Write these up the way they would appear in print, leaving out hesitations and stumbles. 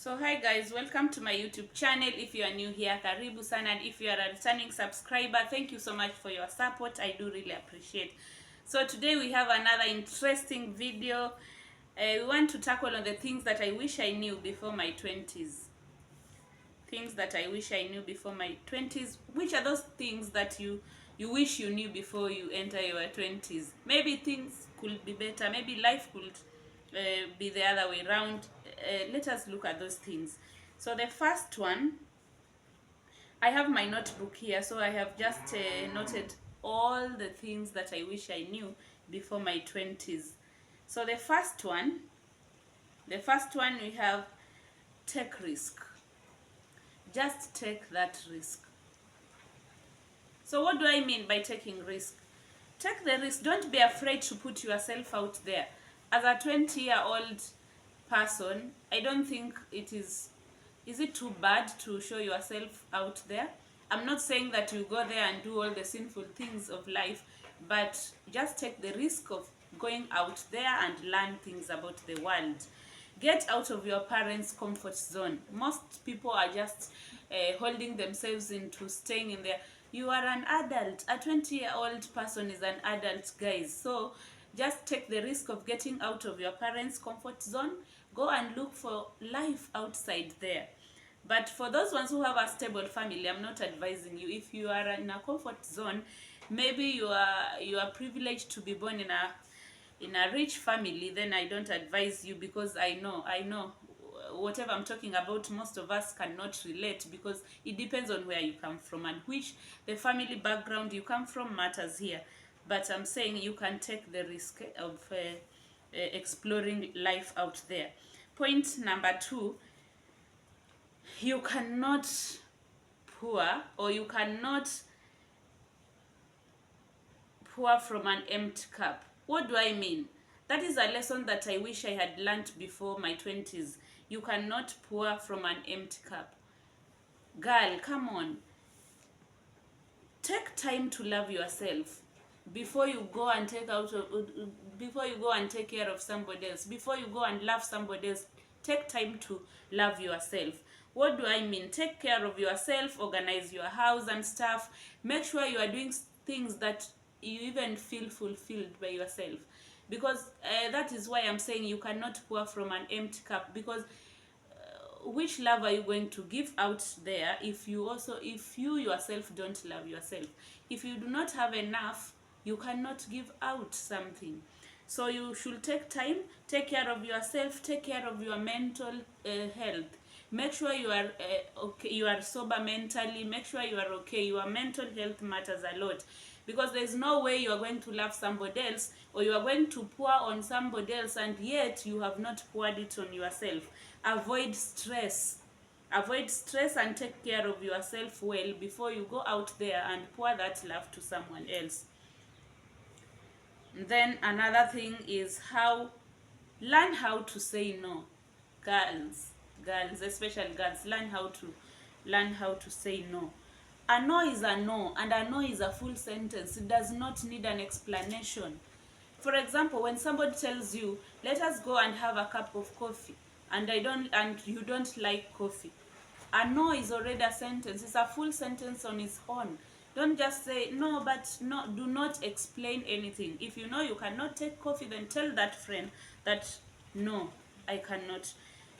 So hi guys, welcome to my YouTube channel. If you are new here, karibu sana, and if you are a returning subscriber, thank you so much for your support. I do really appreciate. So today we have another interesting video. We want to tackle on the things that I wish I knew before my 20s. Things that I wish I knew before my 20s. Which are those things that you wish you knew before you enter your 20s? Maybe things could be better. Maybe life could be the other way around. Let us look at those things. So the first one, I have my notebook here, so I have just noted all the things that I wish I knew before my 20s. So the first one we have, take risk. Just take that risk. So what do I mean by taking risk? Take the risk. Don't be afraid to put yourself out there. As a 20-year-old person, I don't think it is it too bad to show yourself out there? I'm not saying that you go there and do all the sinful things of life, but just take the risk of going out there and learn things about the world. Get out of your parents' comfort zone. Most people are just holding themselves into staying in there. You are an adult. A 20-year-old person is an adult, guys. So just take the risk of getting out of your parents' comfort zone. Go and look for life outside there. But for those ones who have a stable family, I'm not advising you. If you are in a comfort zone, maybe you are privileged to be born in a rich family, then I don't advise you, because I know whatever I'm talking about, most of us cannot relate, because it depends on where you come from, and which the family background you come from matters here. But I'm saying you can take the risk of exploring life out there. Point number 2, you cannot pour, or you cannot pour from an empty cup. What do I mean? That is a lesson that I wish I had learned before my 20s. You cannot pour from an empty cup. Girl, come on. Take time to love yourself before you go and before you go and take care of somebody else. Before you go and love somebody else, take time to love yourself. What do I mean? Take care of yourself, organize your house and stuff. Make sure you are doing things that you even feel fulfilled by yourself. Because that is why I'm saying you cannot pour from an empty cup. Because which love are you going to give out there if you yourself don't love yourself? If you do not have enough, you cannot give out something. So you should take time, take care of yourself, take care of your mental health. Make sure you are okay, you are sober mentally. Make sure you are okay. Your mental health matters a lot, because there's no way you are going to love somebody else, or you are going to pour on somebody else, and yet you have not poured it on yourself. Avoid stress. Avoid stress and take care of yourself well before you go out there and pour that love to someone else. And then another thing is learn how to say no. Girls, especially girls, learn how to say no. A no is a no, and a no is a full sentence. It does not need an explanation. For example, when somebody tells you, let us go and have a cup of coffee, and you don't like coffee, a no is already a sentence. It's a full sentence on its own. Don't just say no, but no, do not explain anything. If you know you cannot take coffee, then tell that friend that no, I cannot.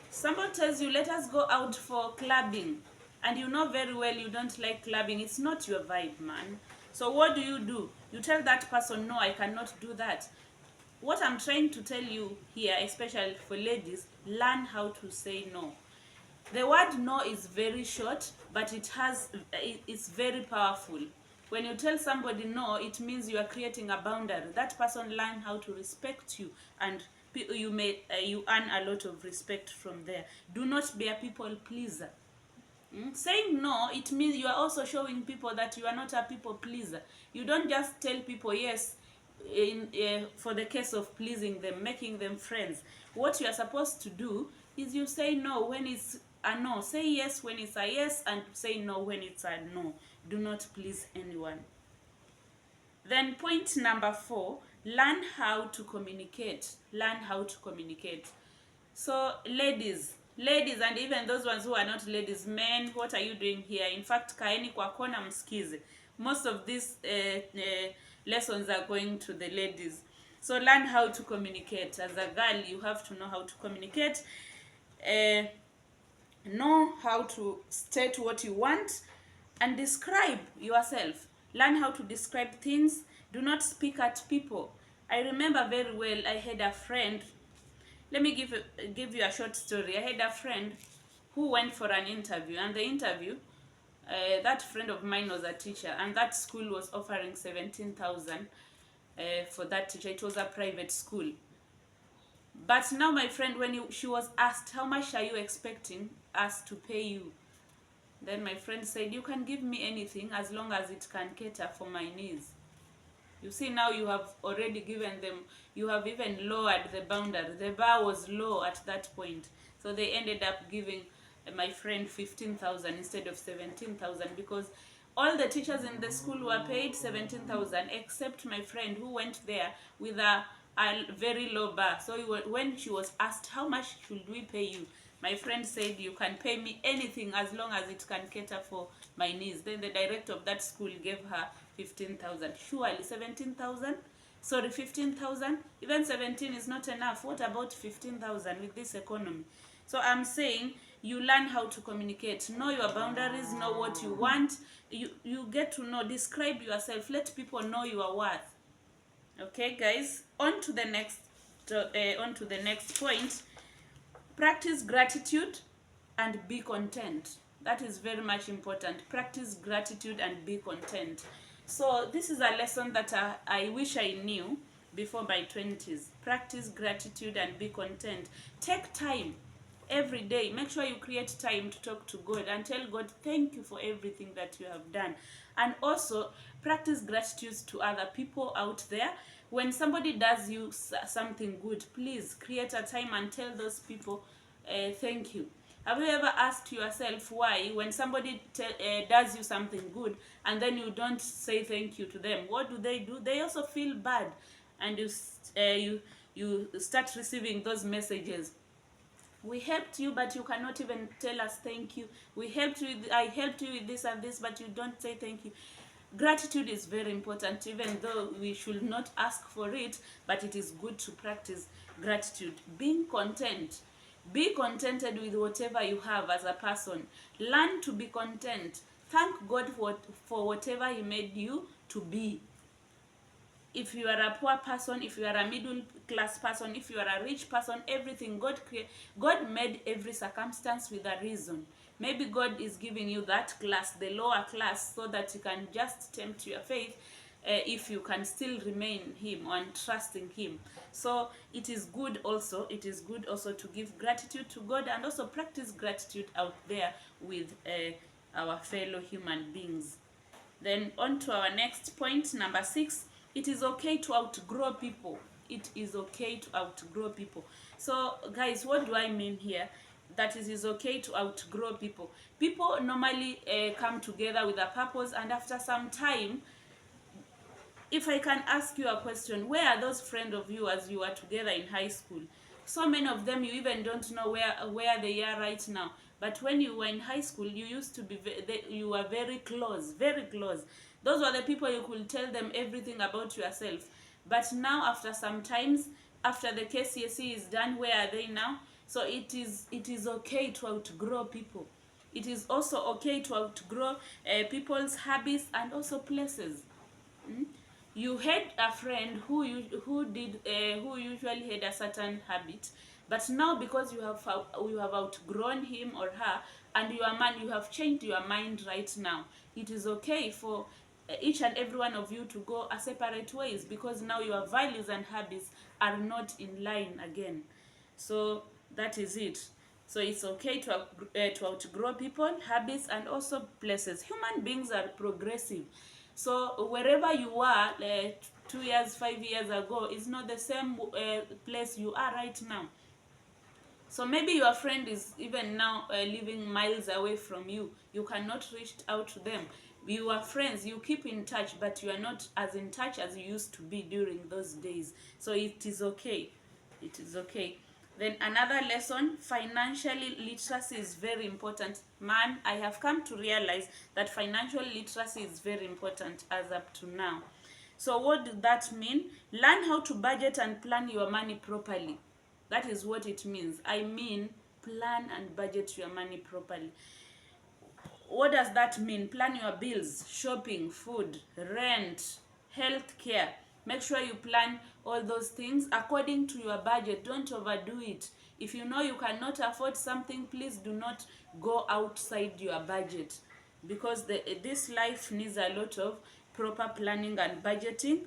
Somebody tells you, let us go out for clubbing, and you know very well you don't like clubbing. It's not your vibe, man. So what do? You tell that person, no, I cannot do that. What I'm trying to tell you here, especially for ladies, learn how to say no. The word no is very short, but it's very powerful. When you tell somebody no, it means you are creating a boundary. That person learn how to respect you, and you earn a lot of respect from there. Do not be a people pleaser. Saying no, it means you are also showing people that you are not a people pleaser. You don't just tell people yes for the case of pleasing them, making them friends. What you are supposed to do is you say no when it's a no. Say yes when it's a yes, and say no when it's a no. Do not please anyone. Then point number 4, learn how to communicate. Learn how to communicate. So ladies, Ladies, and even those ones who are not ladies, men, what are you doing here? In fact, kaeni kwa kona msikize. Most of these lessons are going to the ladies. So learn how to communicate. As a girl, you have to know how to communicate. Know how to state what you want and describe yourself. Learn how to describe things. Do not speak at people. I remember very well, I had a friend. Let me give you a short story. I had a friend who went for an interview, and the interview, that friend of mine was a teacher, and that school was offering 17,000 for that teacher. It was a private school. But now my friend, when she was asked, how much are you expecting us to pay you? Then my friend said, you can give me anything as long as it can cater for my needs. You see, now you have already given them, you have even lowered the boundary. The bar was low at that point. So they ended up giving my friend 15,000 instead of 17,000, because all the teachers in the school were paid 17,000 except my friend, who went there with a very low bar. So when she was asked, how much should we pay you? My friend said, you can pay me anything as long as it can cater for my needs. Then the director of that school gave her 15,000. Surely 17,000? Sorry, 15,000? Even 17 is not enough. What about 15,000 with this economy? So I'm saying, you learn how to communicate. Know your boundaries, know what you want. You get to know, describe yourself. Let people know your worth. Okay, guys, on to the next point. Practice gratitude and be content. That is very much important. Practice gratitude and be content. So this is a lesson that I wish I knew before my 20s. Practice gratitude and be content. Take time every day. Make sure you create time to talk to God and tell God, thank you for everything that you have done. And also practice gratitude to other people out there. When somebody does you something good, please create a time and tell those people thank you. Have you ever asked yourself why, when somebody does you something good and then you don't say thank you to them, what do? They also feel bad, and you start receiving those messages. We helped you, but you cannot even tell us thank you. I helped you with this and this, but you don't say thank you. Gratitude is very important, even though we should not ask for it, but it is good to practice gratitude. Being content. Be contented with whatever you have as a person. Learn to be content. Thank God for whatever He made you to be. If you are a poor person, if you are a middle class person, if you are a rich person, everything God made every circumstance with a reason. Maybe God is giving you that class, the lower class, so that you can just tempt your faith, if you can still remain Him and trusting Him. So it is good also to give gratitude to God, and also practice gratitude out there with our fellow human beings. Then on to our next point, number 6. It is okay to outgrow people. It is okay to outgrow people. So guys, what do I mean here? That it is okay to outgrow people. People normally come together with a purpose, and after some time, if I can ask you a question, where are those friends of you as you were together in high school? So many of them you even don't know where they are right now. But when you were in high school, you used to be you were very close, very close. Those were the people you could tell them everything about yourself. But now, after some times, after the KCSE is done, where are they now? So it is okay to outgrow people. It is also okay to outgrow people's habits and also places. You had a friend who usually had a certain habit, but now because you have outgrown him or her, and you have changed your mind right now. It is okay for each and every one of you to go a separate ways, because now your values and habits are not in line again. So that is it. So it's okay to outgrow people, habits, and also places. Human beings are progressive. So wherever you were 2 years, 5 years ago is not the same place you are right now. So maybe your friend is even now living miles away from you. You cannot reach out to them. You are friends, you keep in touch, but you are not as in touch as you used to be during those days. So it is okay. It is okay. Then another lesson, financially literacy is very important. Man, I have come to realize that financial literacy is very important as up to now. So what does that mean? Learn how to budget and plan your money properly. That is what it means. I mean, plan and budget your money properly. What does that mean? Plan your bills, shopping, food, rent, health care. Make sure you plan all those things according to your budget. Don't overdo it. If you know you cannot afford something, please do not go outside your budget, because this life needs a lot of proper planning and budgeting.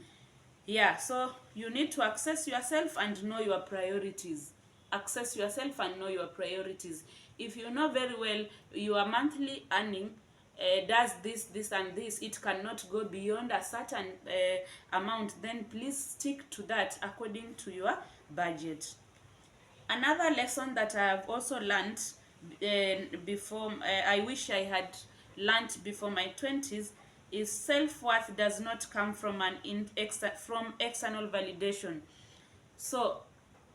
Yeah, so you need to access yourself and know your priorities. Access yourself and know your priorities. If you know very well your monthly earning does this and this, it cannot go beyond a certain amount, then please stick to that according to your budget. Another lesson that I have also learned before, I wish I had learned before my 20s, is self-worth does not come from from external validation. So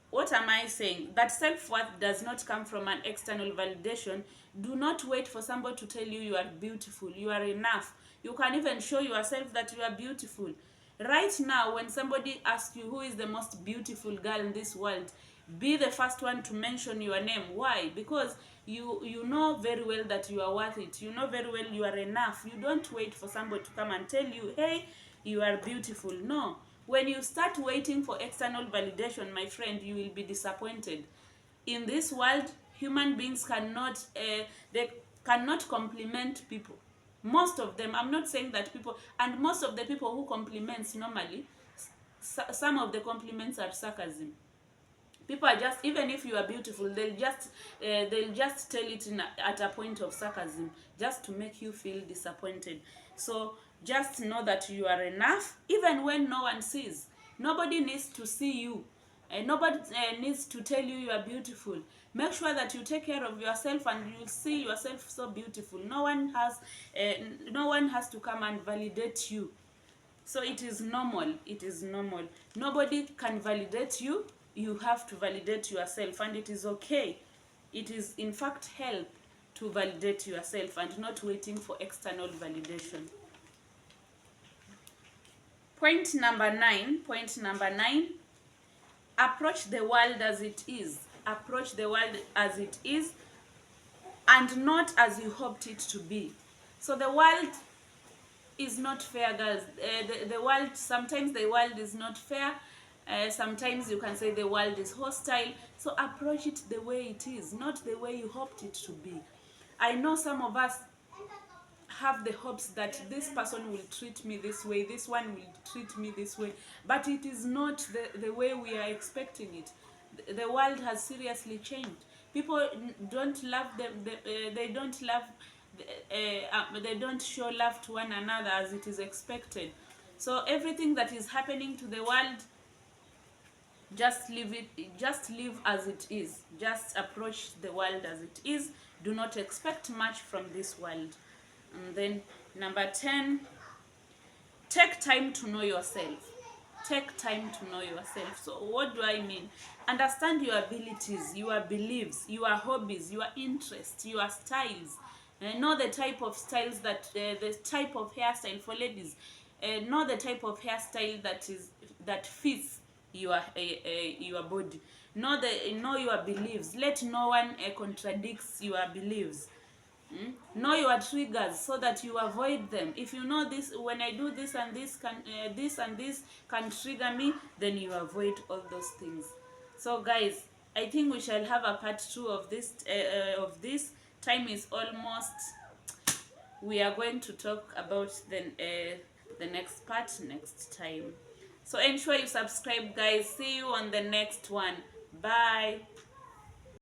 what am I saying? That self-worth does not come from an external validation. Do not wait for somebody to tell you you are beautiful, you are enough. You can even show yourself that you are beautiful. Right now, when somebody asks you who is the most beautiful girl in this world, be the first one to mention your name. Why? Because you know very well that you are worth it. You know very well you are enough. You don't wait for somebody to come and tell you, hey, you are beautiful. No. When you start waiting for external validation, my friend, you will be disappointed. In this world, human beings they cannot compliment people. Most of them, I'm not saying that people, and most of the people who compliments normally, some of the compliments are sarcasm. People are just, even if you are beautiful, they'll just tell it at a point of sarcasm, just to make you feel disappointed. So just know that you are enough, even when no one sees. Nobody needs to see you, and nobody needs to tell you you are beautiful. Make sure that you take care of yourself, and you'll see yourself so beautiful. No one has to come and validate you. So it is normal. It is normal. Nobody can validate you. You have to validate yourself, and it is okay. It is in fact help to validate yourself and not waiting for external validation. Point number 9. Approach the world as it is. Approach the world as it is, and not as you hoped it to be. So the world is not fair, girls. The world, sometimes the world is not fair. Sometimes you can say the world is hostile. So approach it the way it is, not the way you hoped it to be. I know some of us have the hopes that this person will treat me this way, this one will treat me this way, but it is not the way we are expecting it. The world has seriously changed. People don't love them. They don't love. They don't show love to one another as it is expected. So everything that is happening to the world, just leave as it is. Just approach the world as it is. Do not expect much from this world. And then number 10, take time to know yourself. Take time to know yourself. So what do I mean? Understand your abilities, your beliefs, your hobbies, your interests, your styles. Know the type of styles the type of hairstyle for ladies. Know the type of hairstyle that fits your body. Know your beliefs. Let no one contradicts your beliefs. Know your triggers so that you avoid them. If you know this, when I do this and this can trigger me, then you avoid all those things. So guys, I think we shall have a part 2 of this. Time is almost. We are going to talk about the next part next time. So ensure you subscribe, guys. See you on the next one. Bye.